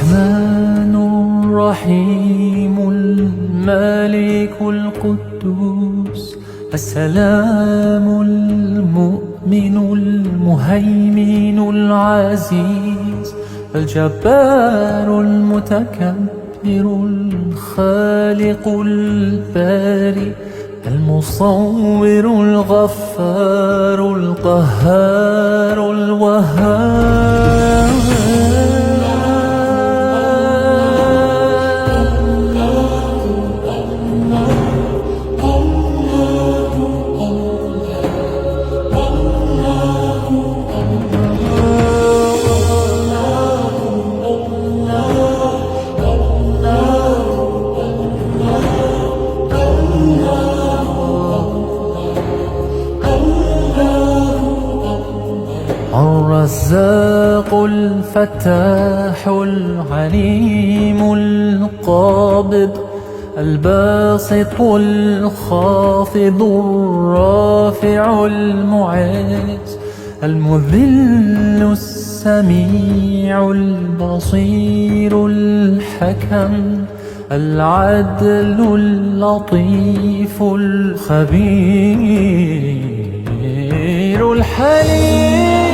الرحمن الرحيم الملك القدوس السلام المؤمن المهيمن العزيز الجبار المتكبر الخالق البارئ المصور الغفار القهار الوهاب. الرزاق الفتاح العليم القابض الباسط الخافض الرافع المعز المذل السميع البصير الحكم العدل اللطيف الخبير الحليم